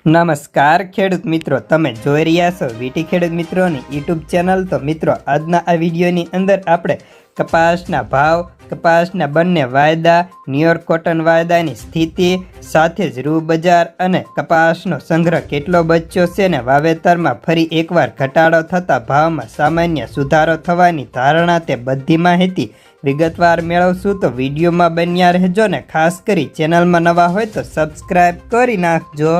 નમસ્કાર ખેડૂત મિત્રો, તમે જોઈ રહ્યા છો વીટી ખેડૂત મિત્રોની યુટ્યુબ ચેનલ। તો મિત્રો, આજના આ વિડીયોની અંદર આપણે કપાસના ભાવ, કપાસના બંને વાયદા, ન્યુયોર્ક કોટન વાયદાની સ્થિતિ, સાથે જ રૂ બજાર અને કપાસનો સંગ્રહ કેટલો બચ્યો છે ને વાવેતરમાં ફરી એકવાર ઘટાડો થતાં ભાવમાં સામાન્ય સુધારો થવાની ધારણા, તે બધી માહિતી વિગતવાર મેળવશું। તો વિડીયોમાં બન્યા રહેજો ને ખાસ કરી ચેનલમાં નવા હોય તો સબસ્ક્રાઈબ કરી નાખજો।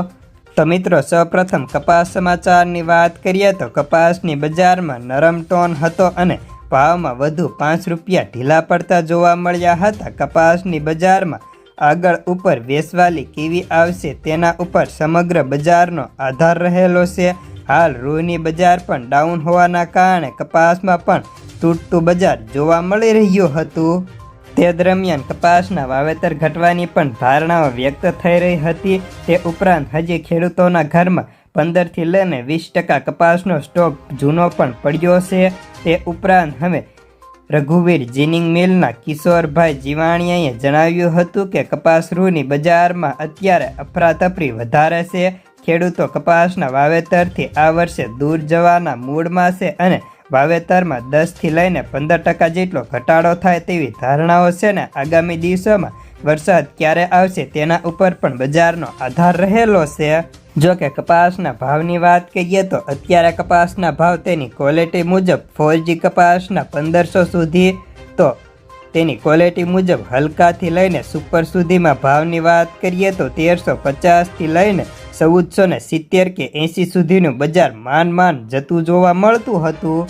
તો મિત્રો, સૌપ્રથમ કપાસ સમાચારની વાત કરીએ તો કપાસની બજારમાં નરમ ટોન હતો અને ભાવમાં વધુ 5 રૂપિયા ઢીલા પડતા જોવા મળ્યા હતા। કપાસની બજારમાં આગળ ઉપર વેચવાલી કેવી આવશે તેના ઉપર સમગ્ર બજારનો આધાર રહેલો છે। હાલ રૂની બજાર પણ ડાઉન હોવાના કારણે કપાસમાં પણ તૂટતું બજાર જોવા મળી રહ્યું હતું। તે દરમિયાન કપાસના વાવેતર ઘટવાની પણ ધારણાઓ વ્યક્ત થઈ રહી હતી। તે ઉપરાંત હજી ખેડૂતોના ઘરમાં 15થી લઈને 20% કપાસનો સ્ટોક જૂનો પણ પડ્યો છે। તે ઉપરાંત હવે રઘુવીર જીનિંગ મિલના કિશોરભાઈ જીવાણીયાએ જણાવ્યું હતું કે કપાસ રૂની બજારમાં અત્યારે અફરાતફરી વધારે છે। ખેડૂતો કપાસના વાવેતરથી આ વર્ષે દૂર જવાના મૂડમાં છે અને વાવેતરમાં 10થી લઈને 15% જેટલો ઘટાડો થાય તેવી ધારણાઓ છે ને આગામી દિવસોમાં વરસાદ ક્યારે આવશે તેના ઉપર પણ બજારનો આધાર રહેલો છે। જો કે કપાસના ભાવની વાત કરીએ તો અત્યારે કપાસના ભાવ તેની ક્વોલિટી મુજબ 4G કપાસના 1500 સુધી, તો તેની ક્વોલિટી મુજબ હલકાથી લઈને સુપર સુધીમાં ભાવની વાત કરીએ તો 1350થી લઈને 1470 કે 80 સુધીનું બજાર માંડ જતું જોવા મળતું હતું।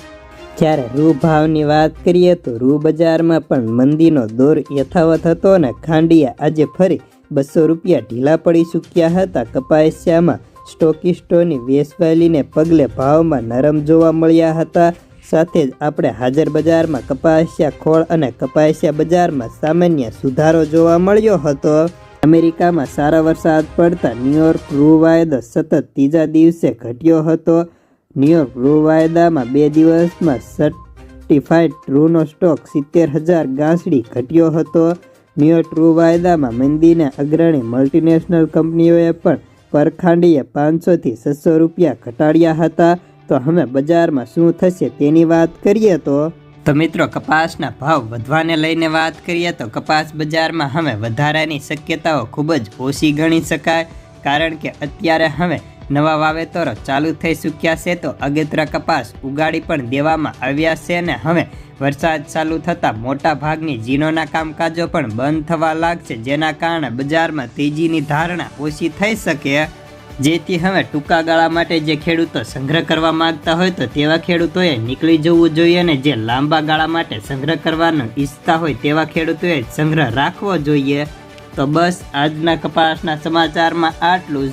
જ્યારે રૂ ભાવની વાત કરીએ તો રૂ બજારમાં પણ મંદીનો દોર યથાવત હતો અને ખાંડિયા આજે ફરી 200 રૂપિયા ઢીલા પડી ચૂક્યા હતા। કપાસિયામાં સ્ટોકિસ્ટોની વેચવાલીને પગલે ભાવમાં નરમ જોવા મળ્યા હતા। સાથે જ આપણે હાજર બજારમાં કપાસિયા ખોળ અને કપાસિયા બજારમાં સામાન્ય સુધારો જોવા મળ્યો હતો। અમેરિકામાં સારા વરસાદ પડતા ન્યુયોર્ક રૂ વાયદો સતત ત્રીજા દિવસે ઘટ્યો હતો। ન્યુયોર્ક રૂ વાયદામાં 2 દિવસમાં સર્ટિફાઈડ રૂનો સ્ટોક 70,000 ગાંસડી ઘટ્યો હતો। ન્યુયોર્ક રૂ વાયદામાં મંદીને અગ્રણી મલ્ટીનેશનલ કંપનીઓએ પણ પરખાંડીએ 500થી 600 રૂપિયા ઘટાડ્યા હતા। તો હવે બજારમાં શું થશે તેની વાત કરીએ તો મિત્રો, કપાસના ભાવ વધવાને લઈને વાત કરીએ તો કપાસ બજારમાં હવે વધારાની શક્યતાઓ ખૂબ જ ઓછી ગણી શકાય, કારણ કે અત્યારે હવે નવા વાવેતરો ચાલુ થઈ ચૂક્યા છે। તો અગેતરા કપાસ ઉગાડી પણ દેવામાં આવ્યા છે અને હવે વરસાદ ચાલુ થતાં મોટા ભાગની જીનોના કામકાજો પણ બંધ થવા લાગશે, જેના કારણે બજારમાં તેજીની ધારણા ઓછી થઈ શકે। જેથી હવે ટૂંકા ગાળા માટે જે ખેડૂતો સંગ્રહ કરવા માંગતા હોય તો તેવા ખેડૂતોએ નીકળી જવું જોઈએ અને જે લાંબા ગાળા માટે સંગ્રહ કરવાનું ઈચ્છતા હોય તેવા ખેડૂતોએ સંગ્રહ રાખવો જોઈએ। તો બસ આજના કપાસના સમાચારમાં આટલું જ।